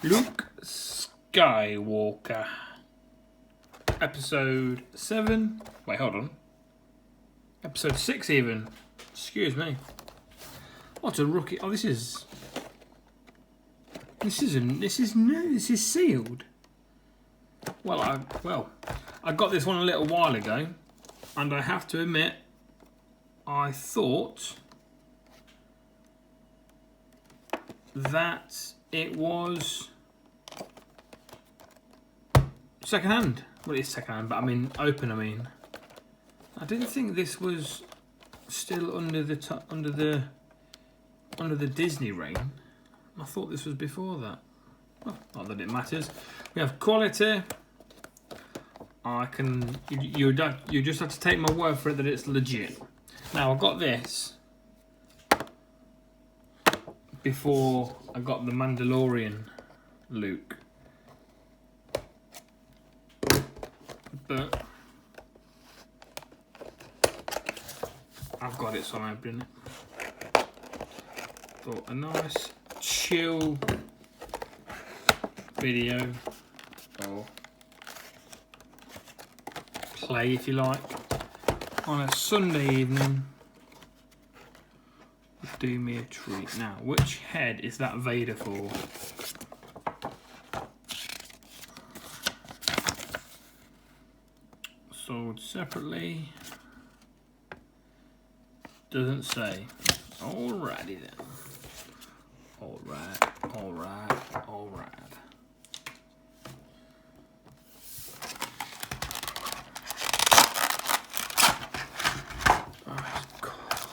Luke Skywalker. Episode 7. Wait, hold on. Episode 6 even. Excuse me. What a rookie. Oh, this is new. This is sealed. Well, I got this one a little while ago, and I have to admit, I thought that it was second hand. Well, it's second hand, but I mean open. I didn't think this was still under the Disney reign. I thought this was before that. Well, not that it matters. We have quality. You just have to take my word for it that it's legit. Now I got this before I got the Mandalorian Luke, but I've got it, so I'm opening it. Thought a nice chill video or play, if you like, on a Sunday evening would do me a treat. Now, which head is that Vader for? Sold separately. Doesn't say. Alrighty then. Alright.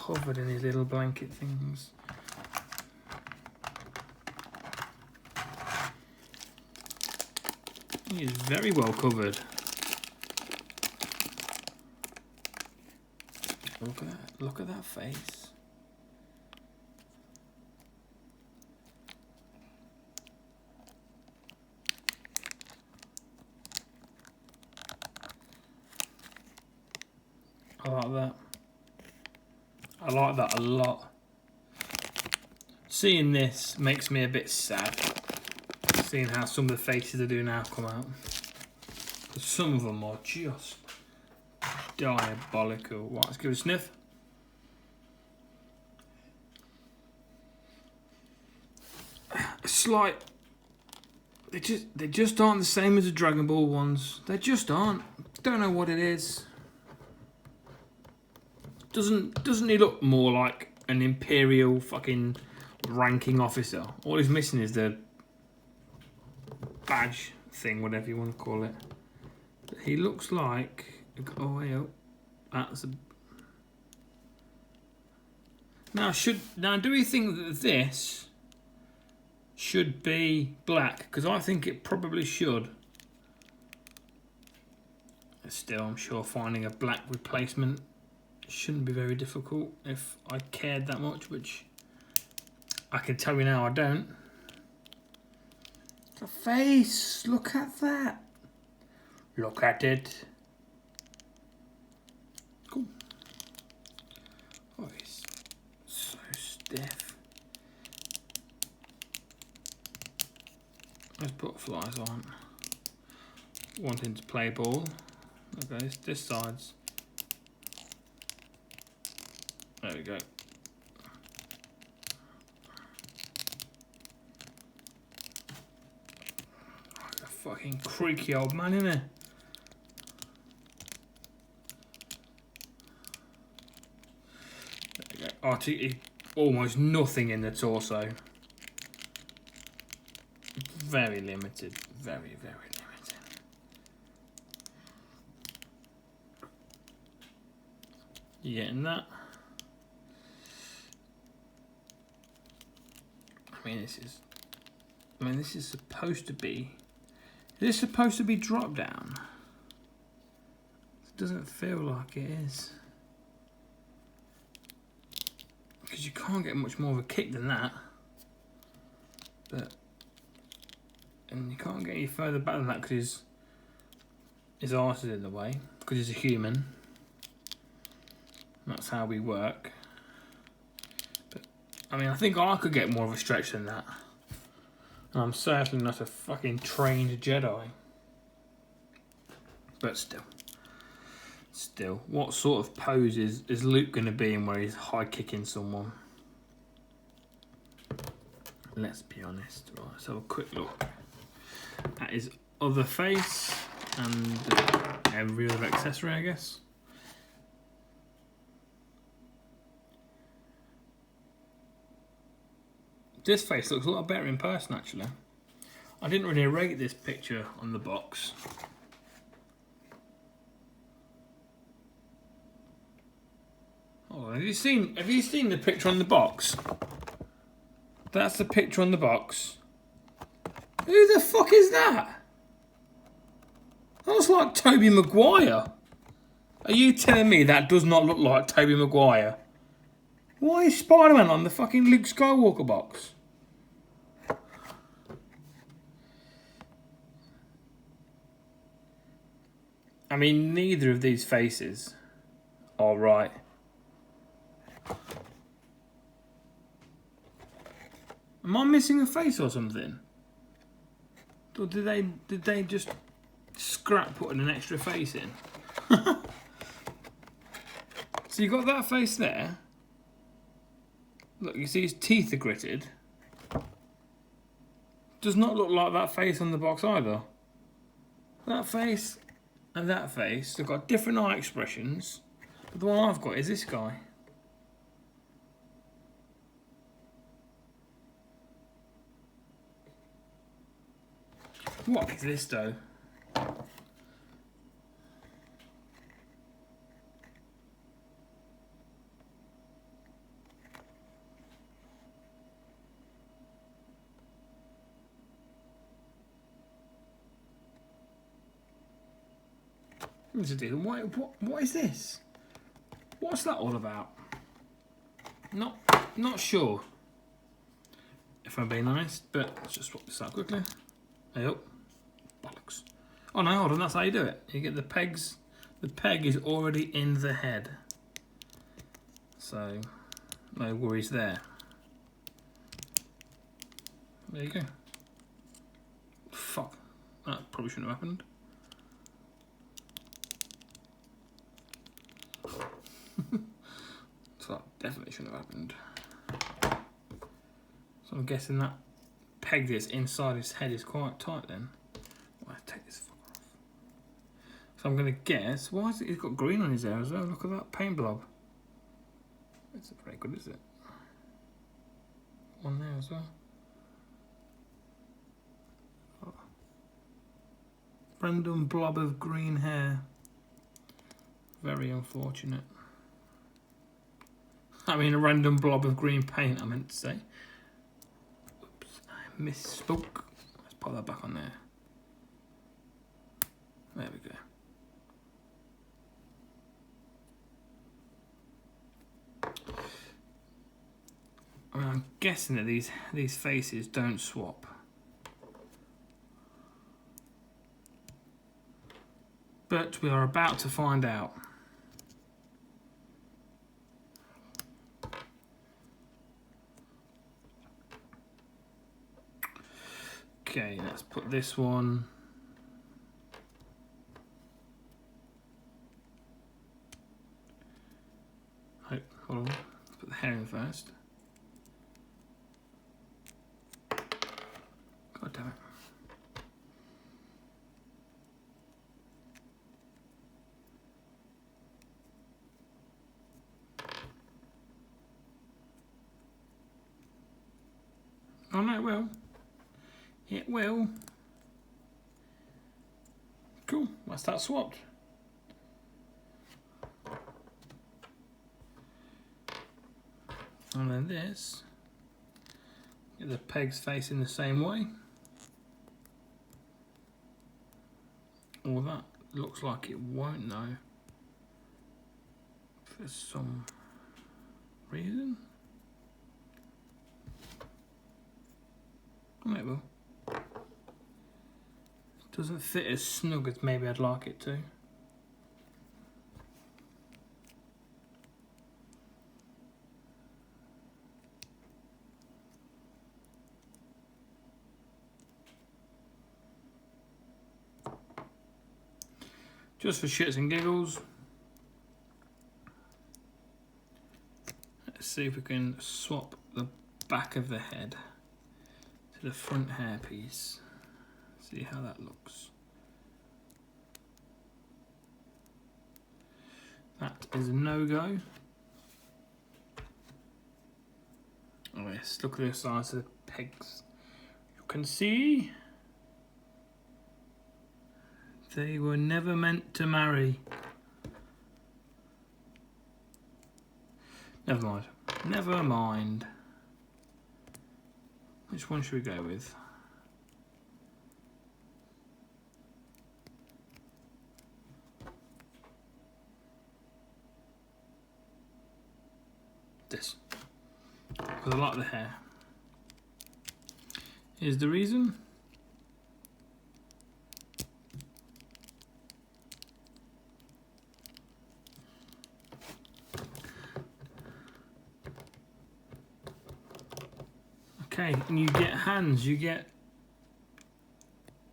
Covered in these little blanket things. He is very well covered. Look at that face. I like that. I like that a lot. Seeing this makes me a bit sad. Seeing how some of the faces I do now come out. Some of them are just diabolical. Right, let's give it a sniff. It's like they just aren't the same as the Dragon Ball ones. They just aren't. Don't know what it is. Doesn't he look more like an Imperial fucking ranking officer? All he's missing is the badge thing, whatever you want to call it. But he looks like... Oh, hey, oh. That's a... Now, do we think that this should be black? Because I think it probably should. Still, I'm sure finding a black replacement shouldn't be very difficult if I cared that much, which I can tell you now I don't. The face! Look at that! Look at it. Cool. Oh, it's so stiff. Those butterflies aren't wanting to play ball. Okay, this side's... There we go. Like a fucking creaky old man, isn't it? There we go. Almost nothing in the torso. Very limited. Very, very limited. You getting that? This is supposed to be... Is this supposed to be drop down? It doesn't feel like it is. Because you can't get much more of a kick than that. And you can't get any further back than that because his arse is in the way. Because he's a human. That's how we work. I think I could get more of a stretch than that. I'm certainly not a fucking trained Jedi. But still, what sort of pose is Luke going to be in where he's high kicking someone? Let's be honest. Right, let's have a quick look at his other face and every other accessory, I guess. This face looks a lot better in person, actually. I didn't really rate this picture on the box. Oh, have you seen the picture on the box? That's the picture on the box. Who the fuck is that? That looks like Tobey Maguire. Are you telling me that does not look like Tobey Maguire? Why is Spider-Man on the fucking Luke Skywalker box? I mean, neither of these faces are right. Am I missing a face or something? Or did they just scrap putting an extra face in? So you got that face there. Look, you see his teeth are gritted. Does not look like that face on the box either. That face and that face, they've got different eye expressions. But the one I've got is this guy. What is this though? What is this? What's that all about? Not sure. If I'm being honest, but let's just swap this out quickly. Hey up. Bollocks. Oh no, hold on, that's how you do it. You get the pegs. The peg is already in the head. So, no worries there. There you go. Fuck. That probably shouldn't have happened. So that definitely shouldn't have happened. So I'm guessing that peg that's inside his head is quite tight then. Well, I'll take this fucker off. So I'm going to guess, why is it, he's got green on his hair as well? Look at that paint blob. It's not very good, is it? One there as well. Oh. Random blob of green hair. Very unfortunate. I mean a random blob of green paint, I meant to say. Oops, I misspoke. Let's put that back on there. There we go. I mean, I'm guessing that these faces don't swap. But we are about to find out. Okay, let's put this one. Oh, hold on. Let's put the hair in first. God damn it. Oh no, it will. It will. Cool, that's that swapped. And then this, get the pegs facing the same way. Or that looks like it won't though, for some reason. Oh, it will. Doesn't fit as snug as maybe I'd like it to. just for shits and giggles. Let's see if we can swap the back of the head to the front hairpiece. See how that looks. That is a no-go. Oh yes, look at the size of the pegs. You can see they were never meant to marry. Never mind. Never mind. Which one should we go with? This. Because I like the hair. Here's the reason. Okay, and you get hands, you get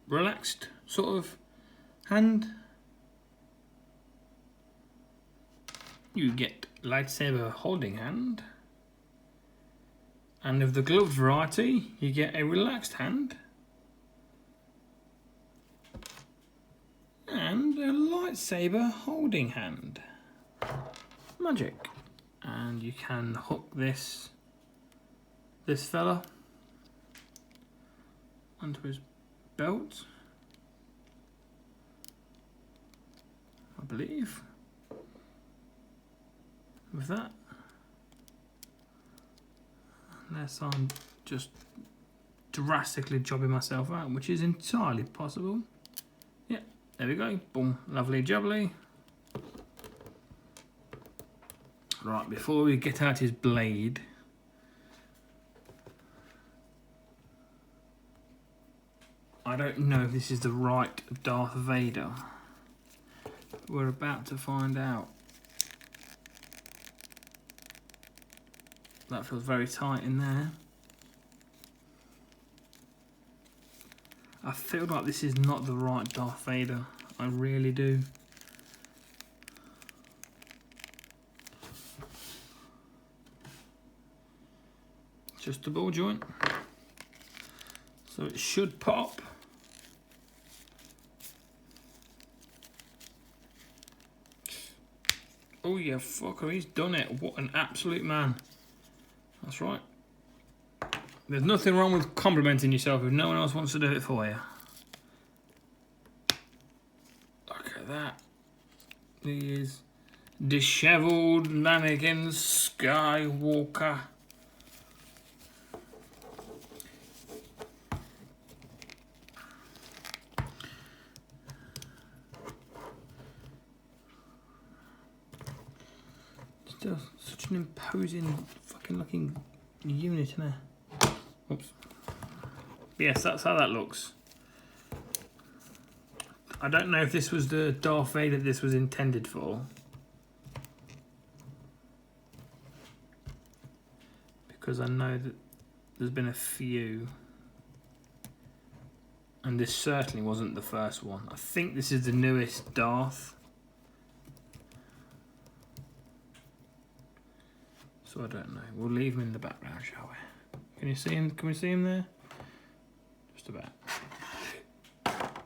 relaxed sort of hand. You get lightsaber holding hand. And of the glove variety, you get a relaxed hand. And a lightsaber holding hand. Magic. And you can hook this fella onto his belt, I believe, with that, unless I'm just drastically jobbing myself out, which is entirely possible. Yeah, there we go, boom, lovely jubbly. Right, before we get out his blade, I don't know if this is the right Darth Vader. We're about to find out. That feels very tight in there. I feel like this is not the right Darth Vader. I really do. Just a ball joint. So it should pop. Oh yeah, fucker, he's done it. What an absolute man. That's right. There's nothing wrong with complimenting yourself if no one else wants to do it for you. Look at that. He is dishevelled Anakin Skywalker. Still such an imposing fucking looking unit, isn't it? Oops. Yes, that's how that looks. I don't know if this was the Darth Vader this was intended for. Because I know that there's been a few. And this certainly wasn't the first one. I think this is the newest Darth. So I don't know. We'll leave him in the background, shall we? Can you see him? Can we see him there? Just about.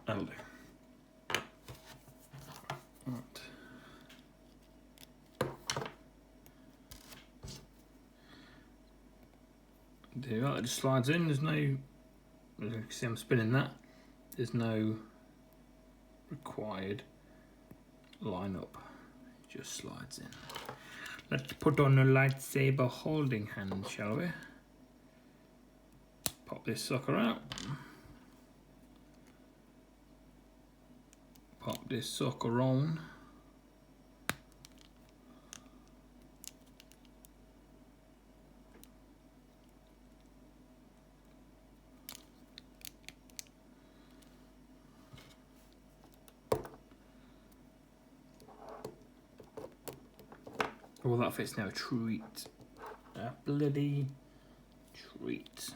That'll do. Right. There you go. It just slides in. There's no. You can see I'm spinning that. There's no required line up. It just slides in. Let's put on a lightsaber holding hand, shall we? Pop this sucker out. Pop this sucker on. Oh, that fits now. A treat. A bloody treat.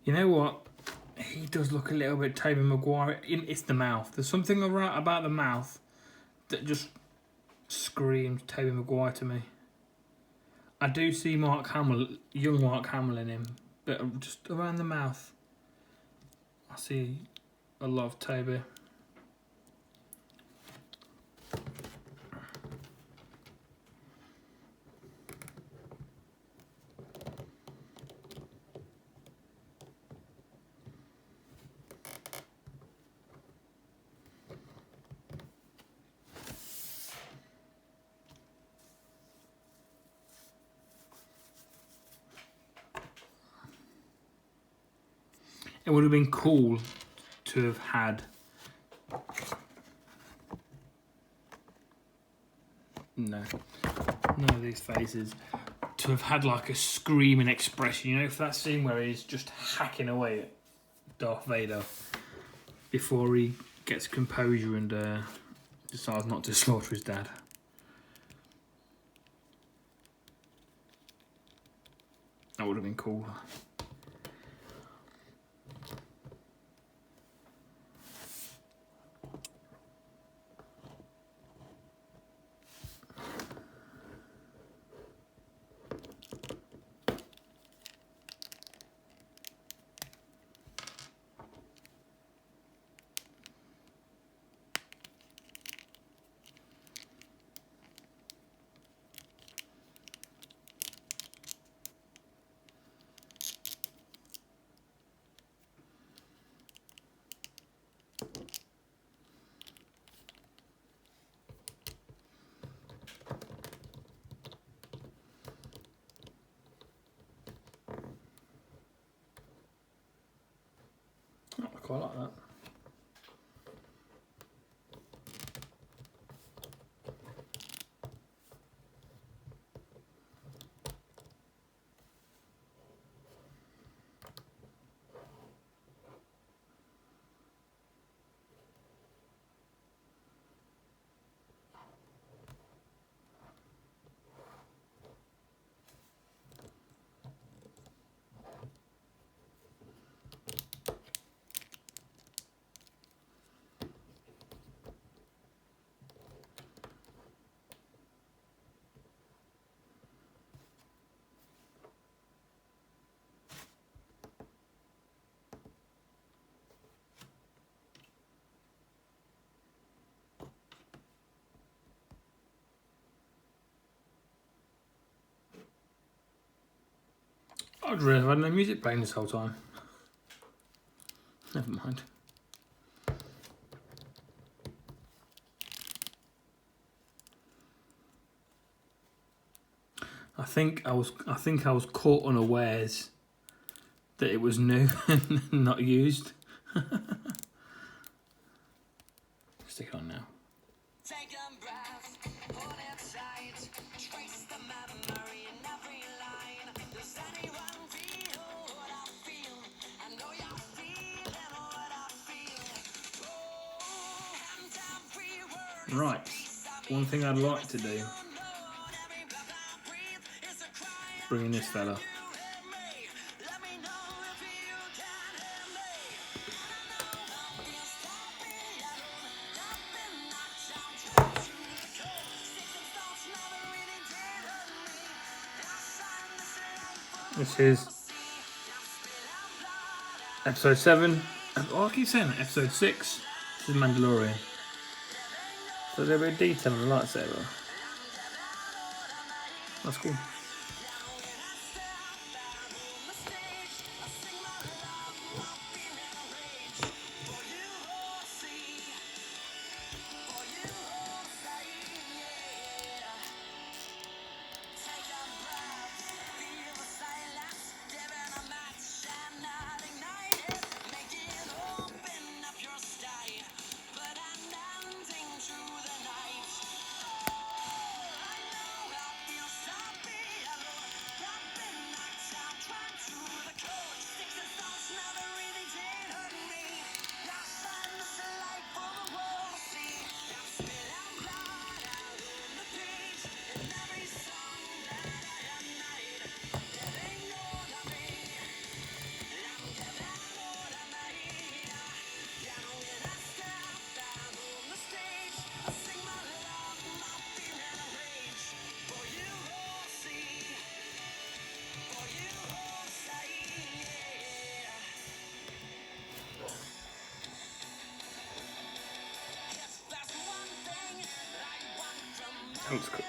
You know what? He does look a little bit Tobey Maguire. It's the mouth. There's something about the mouth that just screams Tobey Maguire to me. I do see young Mark Hamill in him, but just around the mouth, I see a lot of Tobey. It would have been cool to have had none of these faces, to have had like a screaming expression, you know, for that scene where he's just hacking away at Darth Vader before he gets composure and decides not to slaughter his dad. That would have been cool. I quite like that. I'd really have had no music playing this whole time. Never mind. I think I was caught unawares that it was new and not used. Stick it on now. Take a breath, hold it tight, trace the memory in every line. Does anyone feel what I feel? I know you're feeling what I feel. Oh, right, one thing I'd like to do, bring in this fella. This is episode 7. Oh, I keep saying episode 6. This is Mandalorian. So there's a bit of detail on the lightsaber. That's cool. That looks cool.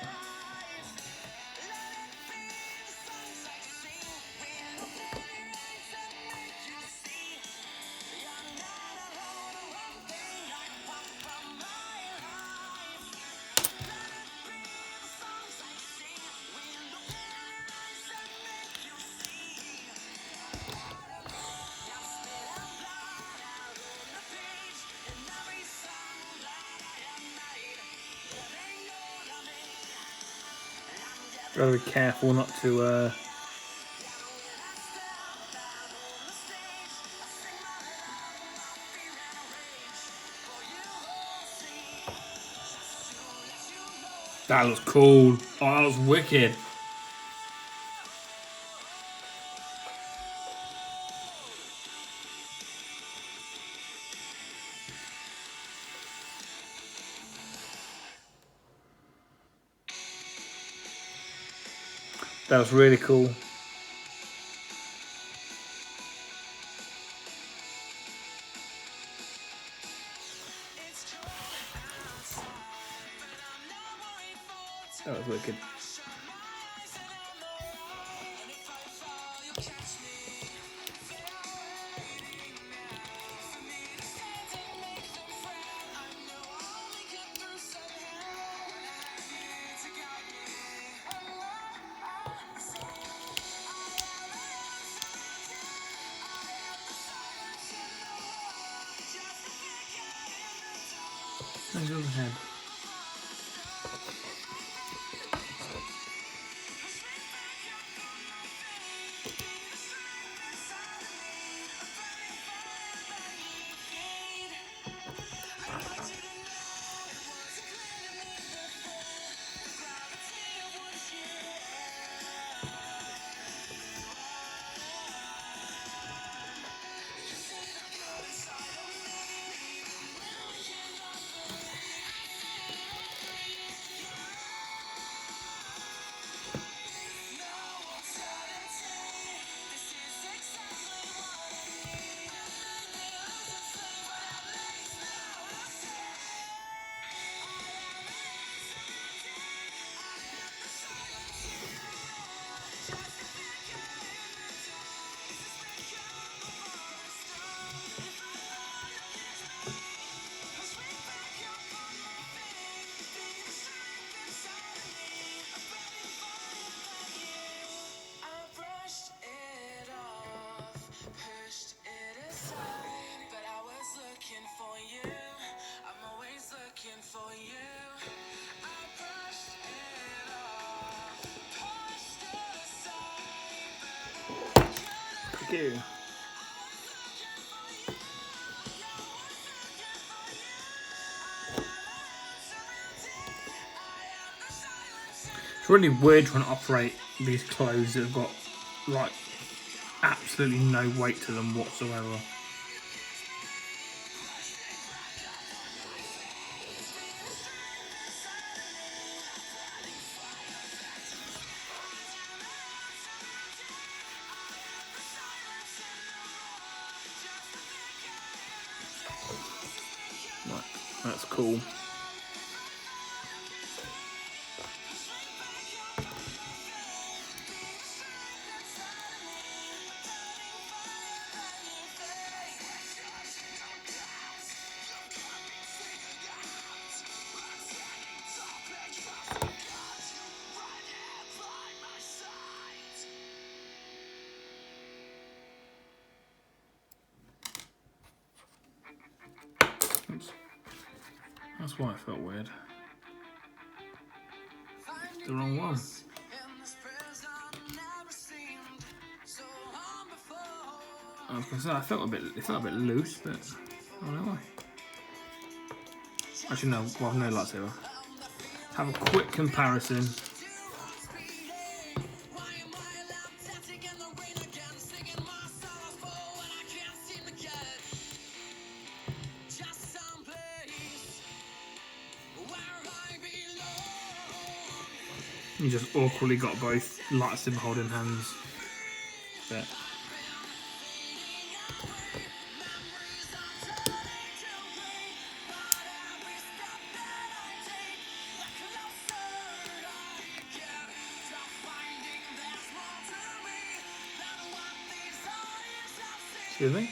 Gotta be careful not to. That looks cool. Oh, that was wicked. That was really cool. That was wicked. There's your head. Thank you. It's really weird trying to operate these clothes that have got like absolutely no weight to them whatsoever. Right, that's cool. Oops. That's why it felt weird. The wrong one. I was gonna say it felt a bit loose, but I don't know why. Actually, no. Well, no lightsaber. Have a quick comparison. You just awkwardly got both lightsaber holding hands. But Excuse me.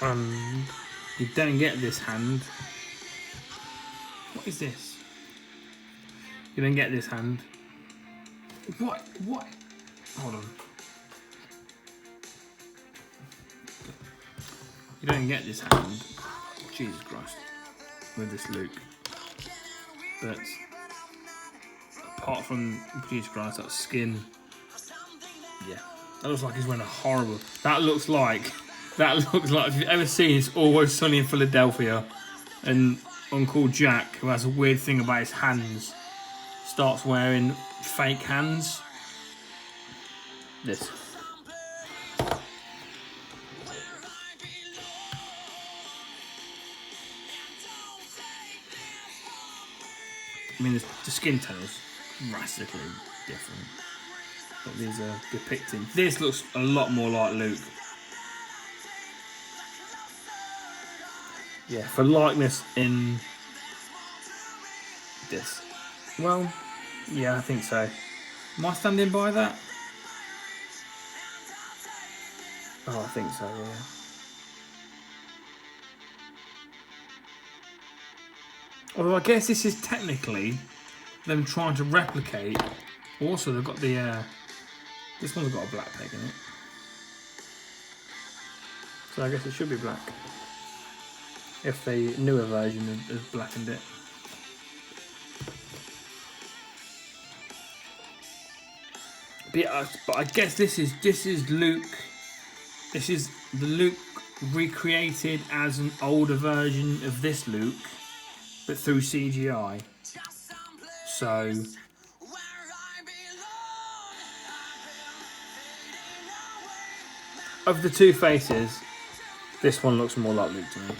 And you don't get this hand. What is this? You don't get this hand. What? What? Hold on. You don't get this hand. Jesus Christ. With this Luke. But apart from Jesus Christ, that skin. Yeah. That looks like he's wearing a horrible. That looks like if you've ever seen It's Always Sunny in Philadelphia, and Uncle Jack, who has a weird thing about his hands, starts wearing fake hands. This. I mean, the skin tone is drastically different. But these are depicting. This looks a lot more like Luke. Yeah, for likeness in this. Well, yeah, I think so. Am I standing by that? Oh, I think so, yeah. Although I guess this is technically them trying to replicate. Also, they've got the. This one's got a black peg in it. So I guess it should be black. If the newer version has blackened it. But I guess this is Luke. This is the Luke recreated as an older version of this Luke, but through CGI. So of the two faces, this one looks more like Luke to me.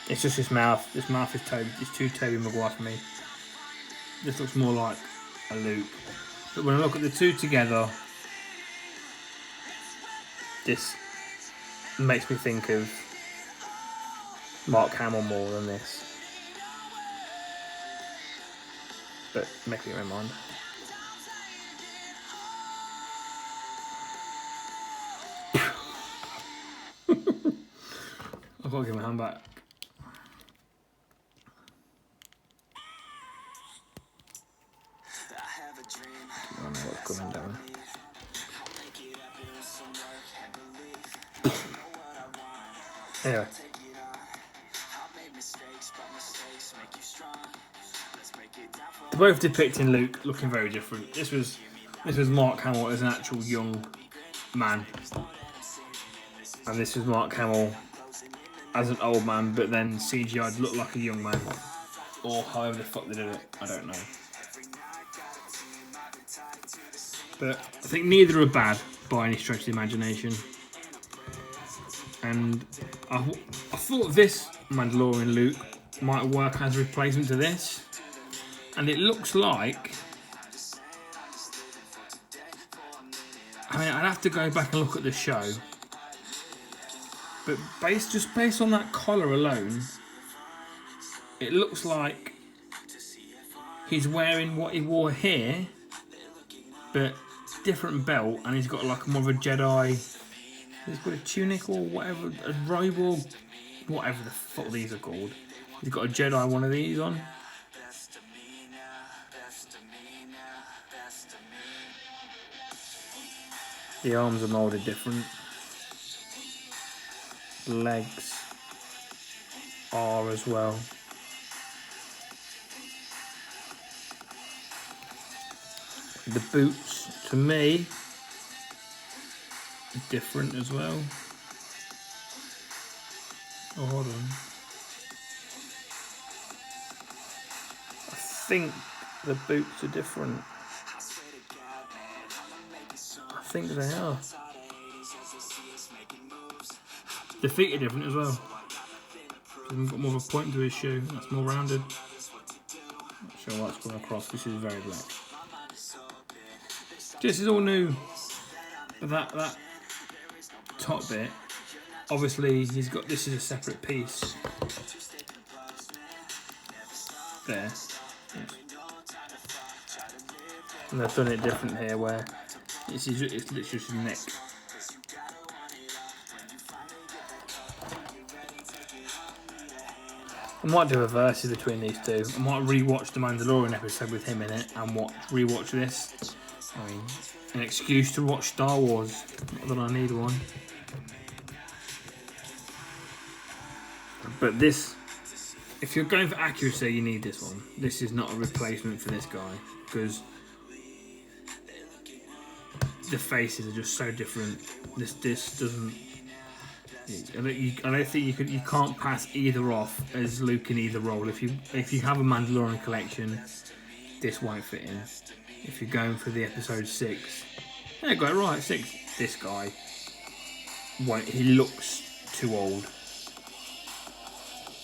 It's just his mouth. This mouth is It's too Tobey Maguire for me. This looks more like a Luke. But when I look at the two together, this makes me think of Mark Hamill more than this. But make me my mind. I've got to give my hand back. I don't know what's coming down. Anyway. They're both depicting Luke looking very different. This was Mark Hamill as an actual young man. And this was Mark Hamill as an old man, but then CGI'd look like a young man. Or however the fuck they did it, I don't know. But I think neither are bad by any stretch of the imagination. And I thought this Mandalorian Luke might work as a replacement to this. And it looks like... I mean, I'd have to go back and look at the show. But just based on that collar alone, it looks like he's wearing what he wore here, but different belt, and he's got like more of a Jedi. He's got a tunic or whatever, a robe or whatever the fuck these are called. He's got a Jedi one of these on. The arms are moulded different. The legs are as well. The boots, to me, are different as well. Oh, hold on. I think the boots are different. I think they are. The feet are different as well. He's got more of a point to his shoe. That's more rounded. Not sure what's going across. This is very black. This is all new. That top bit. Obviously, he's got this is a separate piece. There. And they've done it different here, where it's literally just his neck. I might do a versus between these two. I might rewatch the Mandalorian episode with him in it and rewatch this. I mean, an excuse to watch Star Wars. Not that I need one. But this, if you're going for accuracy, you need this one. This is not a replacement for this guy because the faces are just so different. This doesn't. I don't think you can't pass either off as Luke in either role. If you have a Mandalorian collection, this won't fit in. If you're going for the episode 6, yeah, got it right. 6. This guy won't. He looks too old.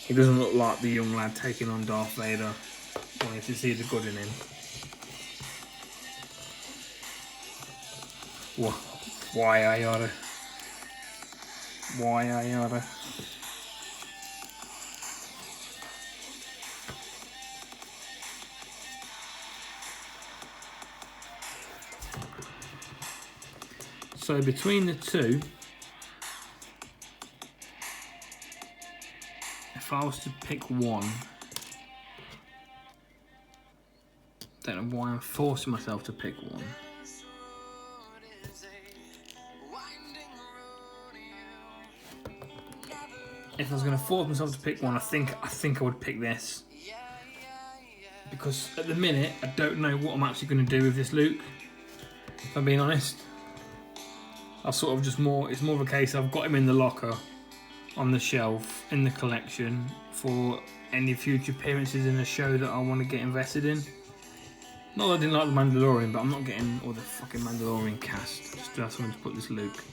He doesn't look like the young lad taking on Darth Vader. Wanting to see the good in him. Why I oughta? Why I oughta? So between the two, if I was to pick one, don't know why I'm forcing myself to pick one. If I was going to force myself to pick one, I think I would pick this. Because at the minute, I don't know what I'm actually going to do with this Luke. If I'm being honest. It's more of a case I've got him in the locker, on the shelf, in the collection, for any future appearances in a show that I want to get invested in. Not that I didn't like The Mandalorian, but I'm not getting all the fucking Mandalorian cast. Just to have someone to put this Luke.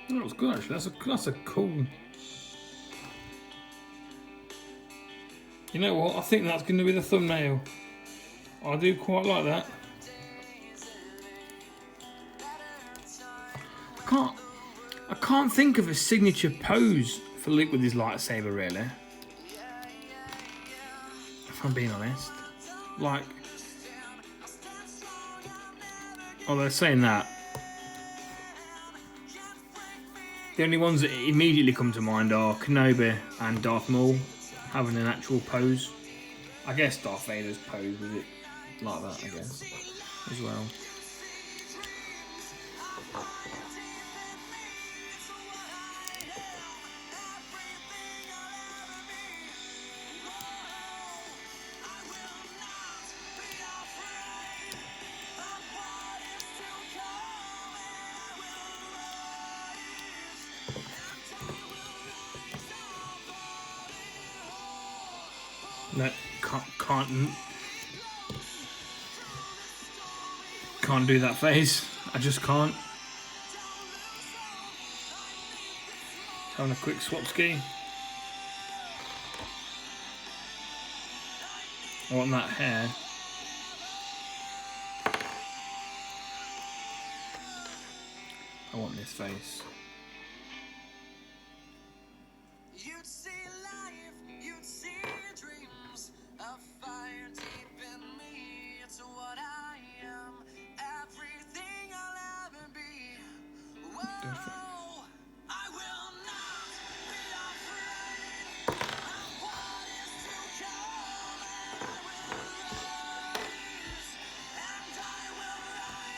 That was good actually. That's a cool. You know what? I think that's going to be the thumbnail. I do quite like that. I can't think of a signature pose for Luke with his lightsaber really. If I'm being honest. Like, although saying that, the only ones that immediately come to mind are Kenobi and Darth Maul having an actual pose. I guess Darth Vader's pose was it like that, I guess, as well. No, can't do that face. I just can't. Having a quick swap ski. I want that hair. I want this face.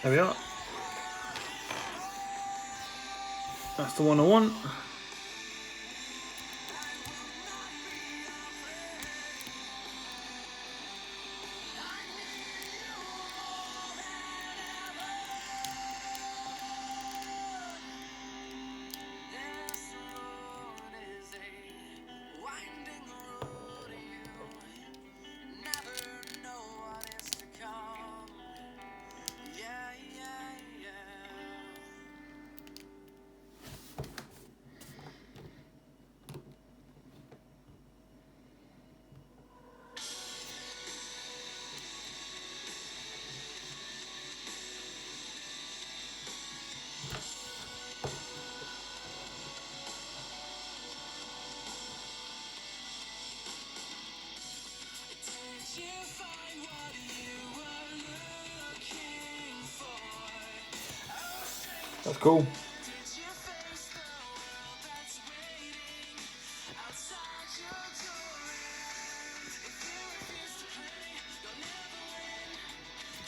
There we are. That's the one I want. That's cool.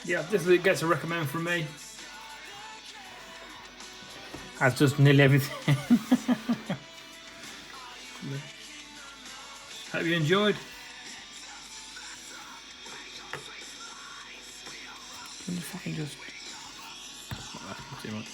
Yeah, this gets a recommend from me. That's just nearly everything. Hope you enjoyed. Can you fucking just... Not asking too much.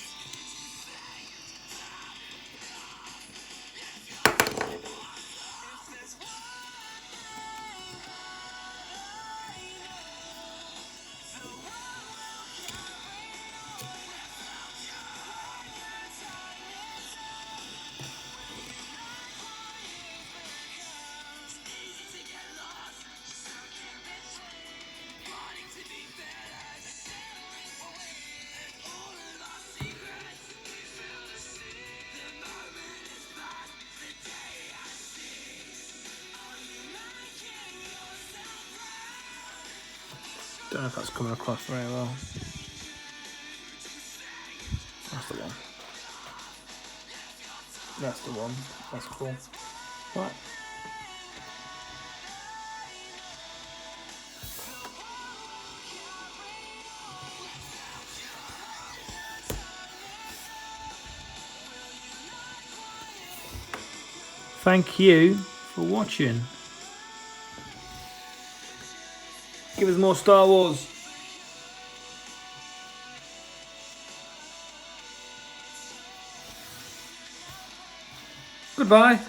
Don't know if that's coming across very well. That's the one. That's the one. That's cool. Right. Thank you for watching. Give us more Star Wars. Goodbye.